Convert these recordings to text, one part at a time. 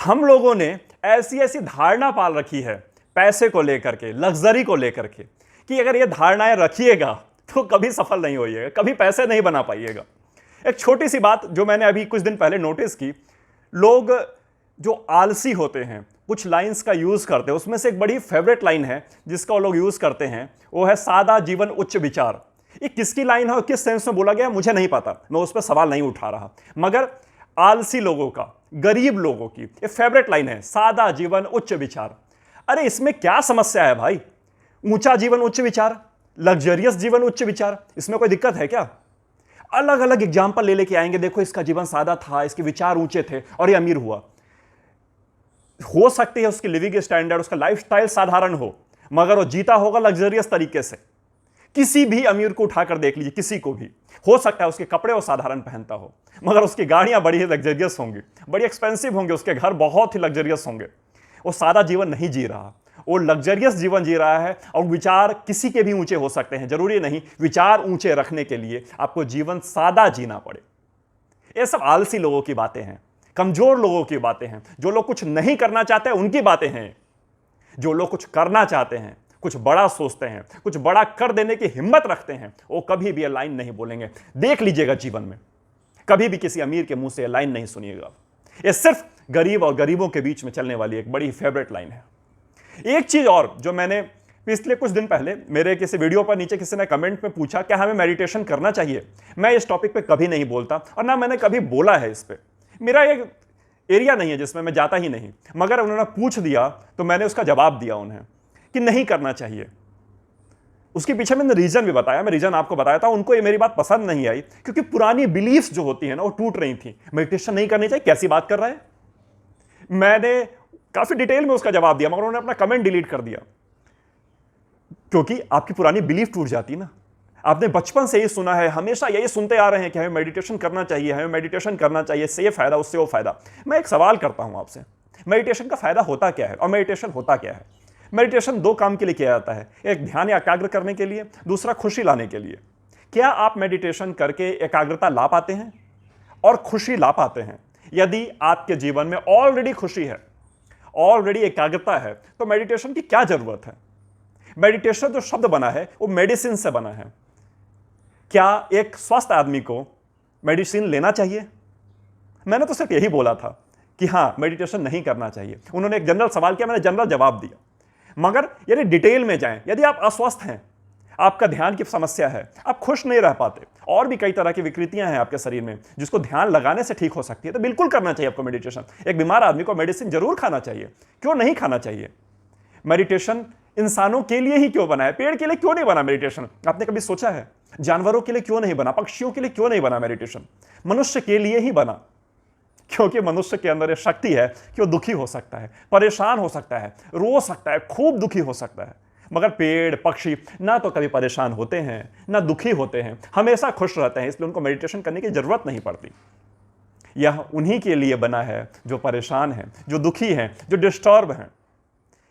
हम लोगों ने ऐसी ऐसी धारणा पाल रखी है पैसे को लेकर के, लग्जरी को लेकर के, कि अगर ये धारणाएं रखिएगा तो कभी सफल नहीं होइएगा, कभी पैसे नहीं बना पाइएगा। एक छोटी सी बात जो मैंने अभी कुछ दिन पहले नोटिस की, लोग जो आलसी होते हैं कुछ लाइंस का यूज करते हैं, उसमें से एक बड़ी फेवरेट लाइन है जिसका वो लोग यूज करते हैं, वो है सादा जीवन उच्च विचार। ये किसकी लाइन है और किस सेंस में बोला गया मुझे नहीं पता, मैं उस पर सवाल नहीं उठा रहा, मगर आलसी लोगों का, गरीब लोगों की ये फेवरेट लाइन है, सादा जीवन उच्च विचार। अरे इसमें क्या समस्या है भाई? ऊंचा जीवन उच्च विचार, लग्जरियस जीवन उच्च विचार, इसमें कोई दिक्कत है क्या? अलग अलग एग्जाम्पल ले लेके आएंगे, देखो इसका जीवन सादा था, इसके विचार ऊंचे थे और ये अमीर हुआ। हो सकती है उसकी लिविंग स्टैंडर्ड, उसका लाइफस्टाइल साधारण हो, मगर वो जीता होगा लग्जरियस तरीके से। किसी भी अमीर को उठाकर देख लीजिए, किसी को भी, हो सकता है उसके कपड़े वो साधारण पहनता हो, मगर उसकी गाड़ियां बड़ी ही लग्जरियस होंगी, बड़ी एक्सपेंसिव होंगे, उसके घर बहुत ही लग्जरियस होंगे। वो सादा जीवन नहीं जी रहा, वो लग्जरियस जीवन जी रहा है। और विचार किसी के भी ऊंचे हो सकते हैं, जरूरी नहीं विचार ऊंचे रखने के लिए आपको जीवन सादा जीना पड़े। ये सब आलसी लोगों की बातें हैं, कमजोर लोगों की बातें हैं, जो लोग कुछ नहीं करना चाहते उनकी बातें हैं। जो लोग कुछ करना चाहते हैं, कुछ बड़ा सोचते हैं, कुछ बड़ा कर देने की हिम्मत रखते हैं, वो कभी भी ये लाइन नहीं बोलेंगे। देख लीजिएगा जीवन में, कभी भी किसी अमीर के मुंह से ये लाइन नहीं सुनिएगा। ये सिर्फ गरीब और गरीबों के बीच में चलने वाली एक बड़ी फेवरेट लाइन है। एक चीज और जो मैंने पिछले कुछ दिन पहले मेरे किसी वीडियो पर नीचे किसी ने कमेंट में पूछा, क्या हमें मेडिटेशन करना चाहिए? मैं इस टॉपिक पे कभी नहीं बोलता और ना मैंने कभी बोला है इस पे, मेरा एक एरिया नहीं है जिसमें मैं जाता ही नहीं, मगर उन्होंने पूछ दिया तो मैंने उसका जवाब दिया उन्हें कि नहीं करना चाहिए। उसके पीछे मैंने रीजन भी बताया, मैं रीजन आपको बताया था। उनको ये मेरी बात पसंद नहीं आई क्योंकि पुरानी बिलीफ्स जो होती है ना वो टूट रही थी। मेडिटेशन नहीं करनी चाहिए, कैसी बात कर रहा है? मैंने काफी डिटेल में उसका जवाब दिया, मगर उन्होंने अपना कमेंट डिलीट कर दिया क्योंकि आपकी पुरानी बिलीफ टूट जाती ना। आपने बचपन से ही सुना है, हमेशा यही सुनते आ रहे हैं कि हमें मेडिटेशन करना चाहिए, हमें मेडिटेशन करना चाहिए, इससे ये फायदा, उससे वो फायदा। मैं एक सवाल करता हूं आपसे, मेडिटेशन का फायदा होता क्या है और मेडिटेशन होता क्या है? मेडिटेशन दो काम के लिए किया जाता है, एक ध्यान एकाग्र करने के लिए, दूसरा खुशी लाने के लिए। क्या आप मेडिटेशन करके एकाग्रता ला पाते हैं और खुशी ला पाते हैं? यदि आपके जीवन में ऑलरेडी खुशी है, ऑलरेडी एकाग्रता है, तो मेडिटेशन की क्या जरूरत है? मेडिटेशन जो शब्द बना है वो मेडिसिन से बना है। क्या एक स्वस्थ आदमी को मेडिसिन लेना चाहिए? मैंने तो सिर्फ यही बोला था कि हां, मेडिटेशन नहीं करना चाहिए। उन्होंने एक जनरल सवाल किया, मैंने जनरल जवाब दिया। मगर यदि डिटेल में जाएं, यदि आप अस्वस्थ हैं, आपका ध्यान की समस्या है, आप खुश नहीं रह पाते, और भी कई तरह की विकृतियां हैं आपके शरीर में जिसको ध्यान लगाने से ठीक हो सकती है, तो बिल्कुल करना चाहिए आपको मेडिटेशन। एक बीमार आदमी को मेडिसिन जरूर खाना चाहिए, क्यों नहीं खाना चाहिए? मेडिटेशन इंसानों के लिए ही क्यों बना है? पेड़ के लिए क्यों नहीं बना मेडिटेशन? आपने कभी सोचा है? जानवरों के लिए क्यों नहीं बना? पक्षियों के लिए क्यों नहीं बना मेडिटेशन? मनुष्य के लिए ही बना, क्योंकि मनुष्य के अंदर यह शक्ति है कि वो दुखी हो सकता है, परेशान हो सकता है, रो सकता है, खूब दुखी हो सकता है। मगर पेड़ पक्षी ना तो कभी परेशान होते हैं ना दुखी होते हैं, हमेशा खुश रहते हैं, इसलिए उनको मेडिटेशन करने की जरूरत नहीं पड़ती। यह उन्हीं के लिए बना है जो परेशान हैं, जो दुखी हैं, जो डिस्टर्ब हैं।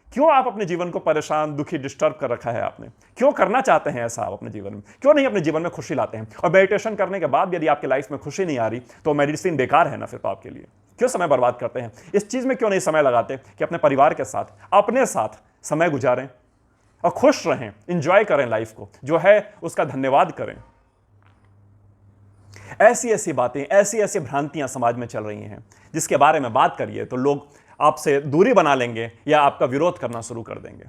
क्यों आप अपने जीवन को परेशान, दुखी, डिस्टर्ब कर रखा है आपने? क्यों करना चाहते हैं ऐसा आप अपने जीवन में? क्यों नहीं अपने जीवन में खुशी लाते हैं? और मेडिटेशन करने के बाद यदि आपकी लाइफ में खुशी नहीं आ रही तो मेडिसिन बेकार है ना फिर तो आपके लिए। क्यों समय बर्बाद करते हैं? इस चीज में क्यों नहीं समय लगाते कि अपने परिवार के साथ, अपने साथ समय गुजारें और खुश रहें, इंजॉय करें लाइफ को, जो है उसका धन्यवाद करें। ऐसी ऐसी बातें, ऐसी ऐसी भ्रांतियां समाज में चल रही हैं जिसके बारे में बात करिए तो लोग आपसे दूरी बना लेंगे या आपका विरोध करना शुरू कर देंगे।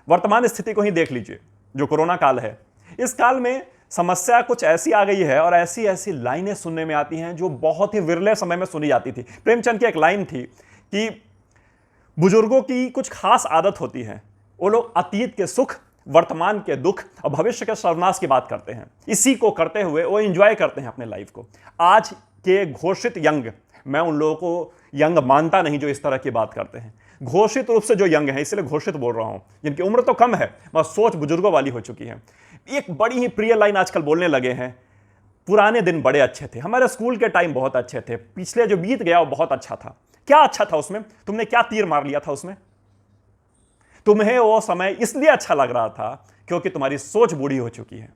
वर्तमान स्थिति को ही देख लीजिए, जो कोरोना काल है, इस काल में समस्या कुछ ऐसी आ गई है और ऐसी ऐसी लाइनें सुनने में आती हैं जो बहुत ही विरले समय में सुनी जाती थी। प्रेमचंद की एक लाइन थी कि बुजुर्गों की कुछ खास आदत होती है, वो लोग अतीत के सुख, वर्तमान के दुख और भविष्य के सर्वनाश की बात करते हैं। इसी को करते हुए वो एंजॉय करते हैं अपने लाइफ को। आज के घोषित यंग, मैं उन लोगों को यंग मानता नहीं जो इस तरह की बात करते हैं, घोषित रूप से जो यंग है, इसलिए घोषित बोल रहा हूं, जिनकी उम्र तो कम है मगर सोच बुजुर्गों वाली हो चुकी है, एक बड़ी ही प्रिय लाइन आजकल बोलने लगे हैं, पुराने दिन बड़े अच्छे थे, हमारे स्कूल के टाइम बहुत अच्छे थे, पिछले जो बीत गया वो बहुत अच्छा था। क्या अच्छा था उसमें? तुमने क्या तीर मार लिया था उसमें? तुम्हें वो समय इसलिए अच्छा लग रहा था क्योंकि तुम्हारी सोच बूढ़ी हो चुकी है।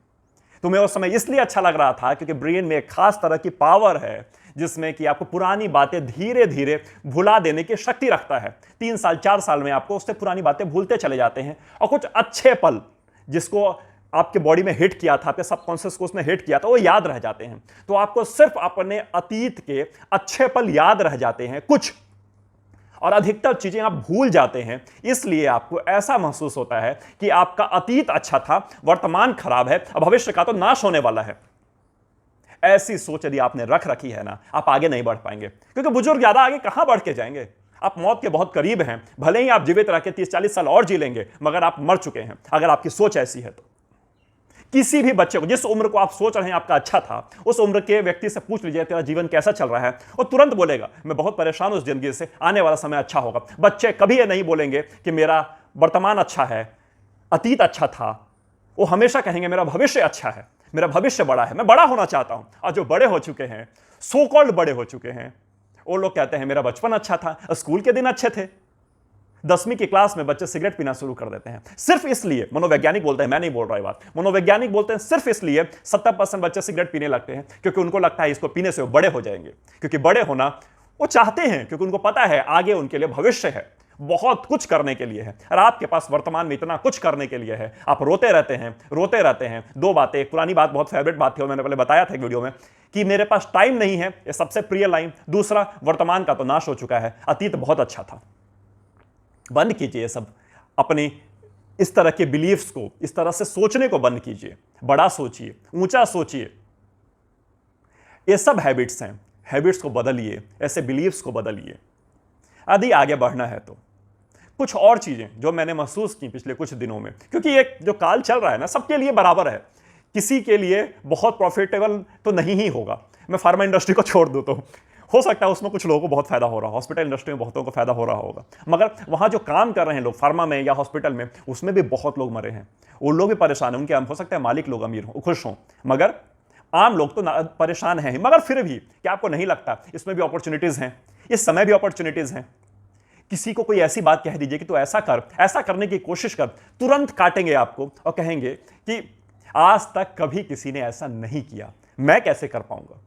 तुम्हें वो समय इसलिए अच्छा लग रहा था क्योंकि ब्रेन में एक खास तरह की पावर है जिसमें कि आपको पुरानी बातें धीरे धीरे भुला देने की शक्ति रखता है। 3 साल 4 साल में आपको उससे पुरानी बातें भूलते चले जाते हैं, और कुछ अच्छे पल जिसको आपके बॉडी में हिट किया था, आपके सबकॉन्शियस को उसने हिट किया था, वो याद रह जाते हैं। तो आपको सिर्फ अपने अतीत के अच्छे पल याद रह जाते हैं कुछ, और अधिकतर चीजें आप भूल जाते हैं। इसलिए आपको ऐसा महसूस होता है कि आपका अतीत अच्छा था, वर्तमान खराब है, अब भविष्य का तो नाश होने वाला है। ऐसी सोच यदि आपने रख रखी है ना, आप आगे नहीं बढ़ पाएंगे, क्योंकि बुजुर्ग ज्यादा आगे कहां बढ़ के जाएंगे। आप मौत के बहुत करीब हैं, भले ही आप जीवित रह के 30-40 साल और जी लेंगे, मगर आप मर चुके हैं अगर आपकी सोच ऐसी है तो। किसी भी बच्चे को, जिस उम्र को आप सोच रहे हैं आपका अच्छा था, उस उम्र के व्यक्ति से पूछ लीजिए तेरा जीवन कैसा चल रहा है, वो तुरंत बोलेगा मैं बहुत परेशान हूं उस जिंदगी से, आने वाला समय अच्छा होगा। बच्चे कभी ये नहीं बोलेंगे कि मेरा वर्तमान अच्छा है, अतीत अच्छा था। वो हमेशा कहेंगे मेरा भविष्य अच्छा है, मेरा भविष्य बड़ा है, मैं बड़ा होना चाहता हूं। और जो बड़े हो चुके हैं, सो कॉल्ड बड़े हो चुके हैं, वो लोग कहते हैं मेरा बचपन अच्छा था, स्कूल के दिन अच्छे थे। 10वीं की क्लास में बच्चे सिगरेट पीना शुरू कर देते हैं, सिर्फ इसलिए, मनोवैज्ञानिक बोलते हैं, मैं नहीं बोल रहा ये बात, मनोवैज्ञानिक बोलते हैं सिर्फ इसलिए 70% बच्चे सिगरेट पीने लगते हैं क्योंकि उनको लगता है इसको पीने से वो बड़े हो जाएंगे। क्योंकि बड़े होना वो चाहते हैं, क्योंकि उनको पता है आगे उनके लिए भविष्य है, बहुत कुछ करने के लिए है, और आपके पास वर्तमान में इतना कुछ करने के लिए है। आप रोते रहते हैं, रोते रहते हैं। दो बातें, एक पुरानी बात, बहुत फेवरेट बात थी और मैंने पहले बताया था एक वीडियो में कि मेरे पास टाइम नहीं है, ये सबसे प्रिय लाइन। दूसरा, वर्तमान का तो नाश हो चुका है, अतीत बहुत अच्छा था। बंद कीजिए ये सब, अपनी इस तरह के बिलीफ्स को, इस तरह से सोचने को बंद कीजिए। बड़ा सोचिए, ऊंचा सोचिए। ये सब हैबिट्स हैं, हैबिट्स को बदलिए, ऐसे बिलीफ्स को बदलिए यदि आगे बढ़ना है तो। कुछ और चीजें जो मैंने महसूस की पिछले कुछ दिनों में, क्योंकि ये जो काल चल रहा है ना, सबके लिए बराबर है, किसी के लिए बहुत प्रॉफिटेबल तो नहीं ही होगा। मैं फार्मा इंडस्ट्री को छोड़ दूं तो हो सकता है उसमें कुछ लोगों को बहुत फायदा हो रहा हो, हॉस्पिटल इंडस्ट्री में बहुतों को फायदा हो रहा होगा, मगर वहां जो काम कर रहे हैं लोग फार्मा में या हॉस्पिटल में, उसमें भी बहुत लोग मरे हैं। वो लोग भी परेशान हैं, उनके हो सकता है मालिक लोग अमीर हो, खुश हों, मगर आम लोग तो परेशान हैं। मगर फिर भी क्या आपको नहीं लगता इसमें भी अपॉर्चुनिटीज हैं, इस समय भी अपॉर्चुनिटीज हैं। किसी को कोई ऐसी बात कह दीजिए कि तू ऐसा कर, ऐसा करने की कोशिश कर, तुरंत काटेंगे आपको और कहेंगे कि आज तक कभी किसी ने ऐसा नहीं किया, मैं कैसे कर पाऊंगा।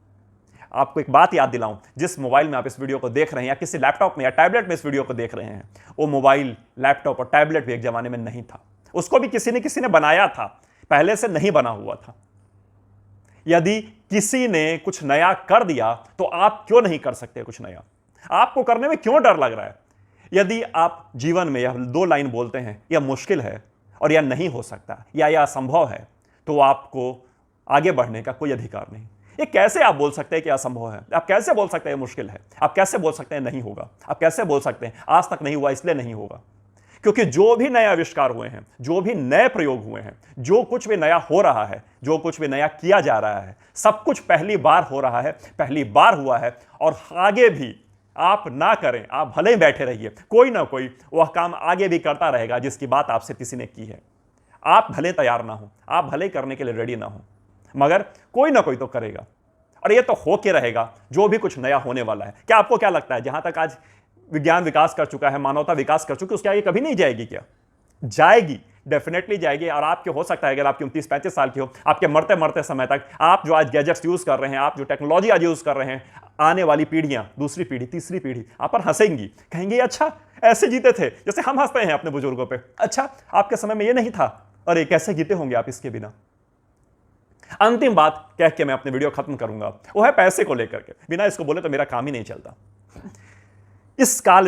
आपको एक बात याद दिलाऊं, जिस मोबाइल में आप इस वीडियो को देख रहे हैं या किसी लैपटॉप में या टैबलेट में इस वीडियो को देख रहे हैं, वो मोबाइल, लैपटॉप और टैबलेट भी एक जमाने में नहीं था। उसको भी किसी ने बनाया था, पहले से नहीं बना हुआ था। यदि किसी ने कुछ नया कर दिया तो आप क्यों नहीं कर सकते कुछ नया? आपको करने में क्यों डर लग रहा है? यदि आप जीवन में यह 2 लाइन बोलते हैं, यह मुश्किल है और यह नहीं हो सकता या यह असंभव है, तो आपको आगे बढ़ने का कोई अधिकार नहीं। ये कैसे आप बोल सकते हैं कि असंभव है? आप कैसे बोल सकते हैं मुश्किल है? आप कैसे बोल सकते हैं नहीं होगा? आप कैसे बोल सकते हैं आज तक नहीं हुआ इसलिए नहीं होगा? क्योंकि जो भी नए आविष्कार हुए हैं, जो भी नए प्रयोग हुए हैं, जो कुछ भी नया हो रहा है, जो कुछ भी नया किया जा रहा है, सब कुछ पहली बार हो रहा है, पहली बार हुआ है, और आगे भी आप ना करें, आप भले ही बैठे रहिए, कोई ना कोई वह काम आगे भी करता रहेगा जिसकी बात आपसे किसी ने की है। आप भले तैयार ना हो, आप भले करने के लिए रेडी ना हो, मगर कोई ना कोई तो करेगा, और ये तो हो के रहेगा जो भी कुछ नया होने वाला है। क्या आपको क्या लगता है, जहां तक आज विज्ञान विकास कर चुका है, मानवता विकास कर चुकी है, उसके आगे कभी नहीं जाएगी क्या? जाएगी, डेफिनेटली जाएगी। और आपके हो सकता है अगर आपकी 29-35 साल की हो, आपके मरते मरते समय तक आप जो आज गैजेट्स यूज कर रहे हैं, आप जो टेक्नोलॉजी आज यूज कर रहे हैं, आने वाली पीढ़ियां, दूसरी पीढ़ी, तीसरी पीढ़ी आप पर हंसेंगी, कहेंगे अच्छा ऐसे जीते थे जैसे हम हंसते हैं अपने बुजुर्गों पे। अच्छा आपके समय में ये नहीं था, और ये कैसे जीते होंगे आप इसके बिना। अंतिम बात कह के मैं अपने वीडियो खत्म करूंगा, वो है पैसे को लेकर के। बिना इसको बोले तो मेरा काम ही नहीं चलता। इस काल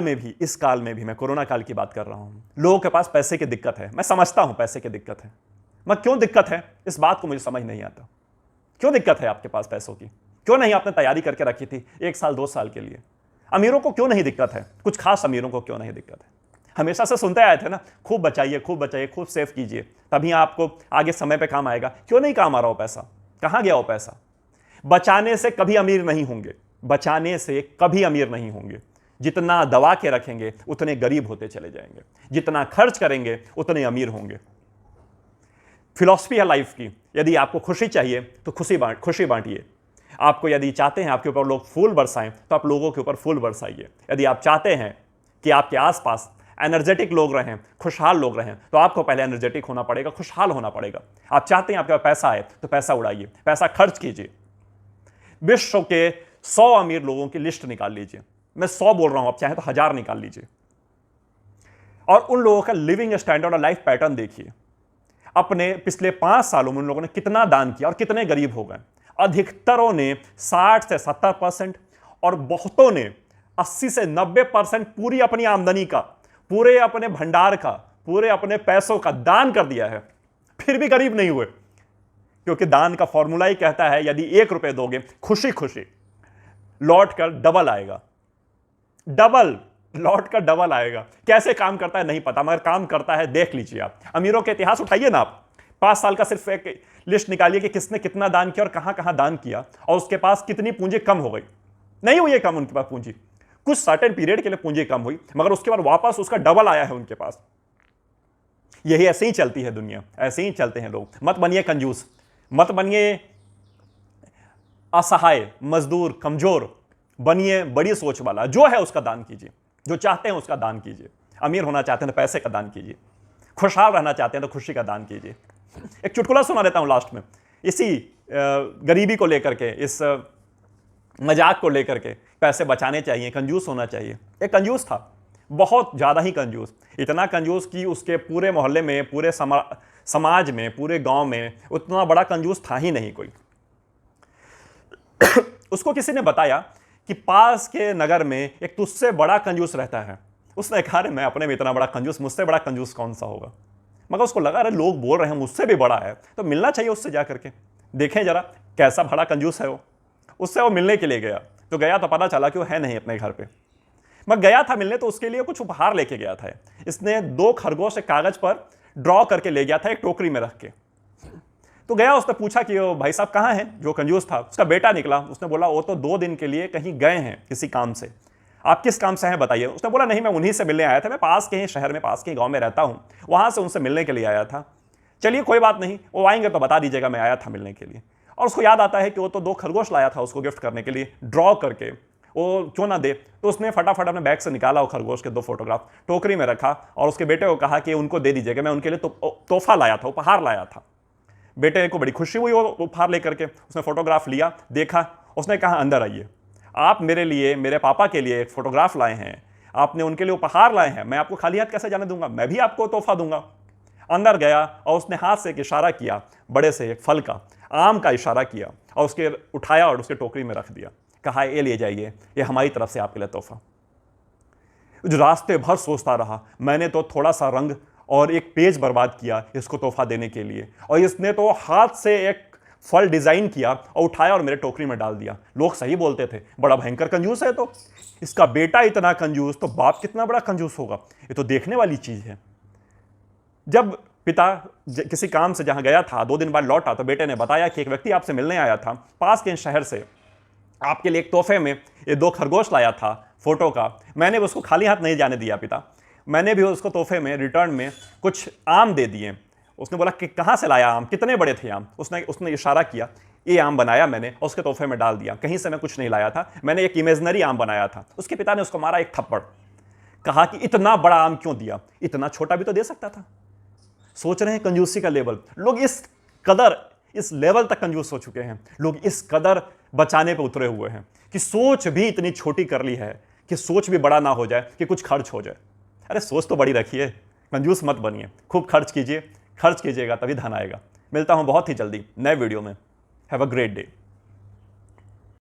में भी मैं कोरोना काल की बात कर रहा हूं, लोगों के पास पैसे की दिक्कत है। मैं समझता हूं पैसे की दिक्कत है, मगर क्यों दिक्कत है इस बात को मुझे समझ नहीं आता। क्यों दिक्कत है आपके पास पैसों की? क्यों नहीं आपने तैयारी करके रखी थी 1 साल 2 साल के लिए? अमीरों को क्यों नहीं दिक्कत है? कुछ खास अमीरों को क्यों नहीं दिक्कत है? हमेशा से सुनते आए थे ना, खूब बचाइए, खूब बचाइए, खूब सेव कीजिए, तभी आपको आगे समय पे काम आएगा। क्यों नहीं काम आ रहा हो पैसा? कहां गया हो पैसा? बचाने से कभी अमीर नहीं होंगे, बचाने से कभी अमीर नहीं होंगे। जितना दबा के रखेंगे उतने गरीब होते चले जाएंगे, जितना खर्च करेंगे उतने अमीर होंगे। फिलॉसफी है लाइफ की, यदि आपको खुशी चाहिए तो खुशी बांटिए। आपको यदि चाहते हैं आपके ऊपर लोग फूल बरसाएं तो आप लोगों के ऊपर फूल बरसाइए। यदि आप चाहते हैं कि आपके आसपास एनर्जेटिक लोग रहें, खुशहाल लोग रहें, तो आपको पहले एनर्जेटिक होना पड़ेगा, खुशहाल होना पड़ेगा। आप चाहते हैं आपके पास पैसा आए तो पैसा उड़ाइए, पैसा खर्च कीजिए। विश्व के 100 अमीर लोगों की लिस्ट निकाल लीजिए, मैं 100 बोल रहा हूं, आप चाहें तो 1000 निकाल लीजिए, और उन लोगों का लिविंग स्टैंडर्ड और लाइफ पैटर्न देखिए। अपने पिछले 5 सालों में उन लोगों ने कितना दान किया और कितने गरीब हो गए। अधिकतरों ने 60 से 70% और बहुतों ने 80 से 90% पूरी अपनी आमदनी का, पूरे अपने भंडार का, पूरे अपने पैसों का दान कर दिया है, फिर भी गरीब नहीं हुए। क्योंकि दान का फॉर्मूला ही कहता है यदि 1 रुपए दोगे, खुशी खुशी लौट कर डबल आएगा, डबल लौट कर डबल आएगा। कैसे काम करता है नहीं पता, मगर काम करता है, देख लीजिए आप। अमीरों के इतिहास उठाइए ना आप, 5 साल का सिर्फ एक लिस्ट निकालिए कि किसने कितना दान किया और कहां कहां दान किया, और उसके पास कितनी पूंजी कम हो गई। नहीं हुई है कम उनके पास पूंजी, कुछ सर्टेन पीरियड के लिए पूंजी कम हुई, मगर उसके बाद वापस उसका डबल आया है उनके पास। यही ऐसे ही चलती है दुनिया, ऐसे ही चलते हैं लोग। मत बनिए कंजूस, मत बनिए असहाय, मजदूर, कमजोर, बनिए बड़ी सोच वाला। जो है उसका दान कीजिए, जो चाहते हैं उसका दान कीजिए। अमीर होना चाहते हैं तो पैसे का दान कीजिए, खुशहाल रहना चाहते हैं तो खुशी का दान कीजिए। एक चुटकुला सुना देता हूं लास्ट में, इसी गरीबी को लेकर के, इस मजाक को लेकर के। पैसे बचाने चाहिए, कंजूस होना चाहिए। एक कंजूस था, बहुत ज्यादा ही कंजूस, इतना कंजूस कि उसके पूरे मोहल्ले में, पूरे समाज में, पूरे गांव में उतना बड़ा कंजूस था ही नहीं कोई। उसको किसी ने बताया कि पास के नगर में एक तुझसे बड़ा कंजूस रहता है। उसने कहा अरे मैं अपने में इतना बड़ा कंजूस, मुझसे बड़ा कंजूस कौन सा होगा। मगर उसको लगा अरे लोग बोल रहे हैं मुझसे भी बड़ा है, तो मिलना चाहिए उससे जा करके, देखें जरा कैसा बड़ा कंजूस है वो। उससे वो मिलने के लिए गया, तो गया तो पता चला कि वो है नहीं अपने घर पे। मैं गया था मिलने, तो उसके लिए कुछ उपहार लेके गया था। इसने 2 खरगोश एक कागज पर ड्रॉ करके ले गया था, एक टोकरी में रख के। तो गया, उसने पूछा कि वो भाई साहब कहाँ हैं, जो कंजूस था। उसका बेटा निकला, उसने बोला वो तो 2 दिन के लिए कहीं गए हैं किसी काम से। आप किस काम से हैं बताइए। उसने बोला नहीं मैं उन्हीं से मिलने आया था, मैं पास के ही शहर में, पास के गांव में रहता हूं, वहां से उनसे मिलने के लिए आया था। चलिए कोई बात नहीं, वो आएंगे तो बता दीजिएगा मैं आया था मिलने के लिए। और उसको याद आता है कि वो तो 2 खरगोश लाया था उसको गिफ्ट करने के लिए, ड्रॉ करके, वो क्यों ना दे। तो उसने फटाफट अपने बैग से निकाला वो खरगोश के 2 फोटोग्राफ, टोकरी में रखा और उसके बेटे को कहा कि उनको दे दीजिएगा, मैं उनके लिए तोहफा लाया था, उपहार लाया था। बेटे को बड़ी खुशी हुई वो उपहार लेकर के। उसने फोटोग्राफ लिया, देखा, उसने कहा अंदर आइए, आप मेरे लिए, मेरे पापा के लिए एक फोटोग्राफ लाए हैं, आपने उनके लिए उपहार लाए हैं, मैं आपको खाली हाथ कैसे जाने दूंगा, मैं भी आपको तोहफा दूंगा। अंदर गया और उसने हाथ से एक इशारा किया, बड़े से एक फल का, आम का इशारा किया, और उसके उठाया और उसके टोकरी में रख दिया। कहा ये ले जाइए, ये हमारी तरफ से आपके लिए तोहफा। जो रास्ते भर सोचता रहा, मैंने तो थोड़ा सा रंग और एक पेज बर्बाद किया इसको तोहफा देने के लिए, और इसने तो हाथ से एक फल डिजाइन किया और उठाया और मेरे टोकरी में डाल दिया। लोग सही बोलते थे, बड़ा भयंकर कंजूस है। तो इसका बेटा इतना कंजूस, तो बाप कितना बड़ा कंजूस होगा। ये तो देखने वाली चीज है। जब पिता किसी काम से जहां गया था, 2 दिन बाद लौटा, तो बेटे ने बताया कि एक व्यक्ति आपसे मिलने आया था पास के शहर से, आपके लिए एक तोहफे में ये 2 खरगोश लाया था फोटो का। मैंने भी उसको खाली हाथ नहीं जाने दिया पिता, मैंने भी उसको तोहफे में रिटर्न में कुछ आम दे दिए। उसने बोला कि कहाँ से लाया आम, कितने बड़े थे आम। उसने इशारा किया, ये आम बनाया मैंने और उसके तोहफे में डाल दिया, कहीं से मैं कुछ नहीं लाया था, मैंने एक इमेजिनरी आम बनाया था। उसके पिता ने उसको मारा एक थप्पड़, कहा कि इतना बड़ा आम क्यों दिया, इतना छोटा भी तो दे सकता था। सोच रहे हैं कंजूसी का लेवल, लोग इस कदर, इस लेवल तक कंजूस हो चुके हैं, लोग इस कदर बचाने पे उतरे हुए हैं कि सोच भी इतनी छोटी कर ली है कि सोच भी बड़ा ना हो जाए कि कुछ खर्च हो जाए। अरे सोच तो बड़ी रखिए, कंजूस मत बनिए, खूब खर्च कीजिए, खर्च कीजिएगा तभी धन आएगा। मिलता हूं बहुत ही जल्दी नए वीडियो में। Have a great day.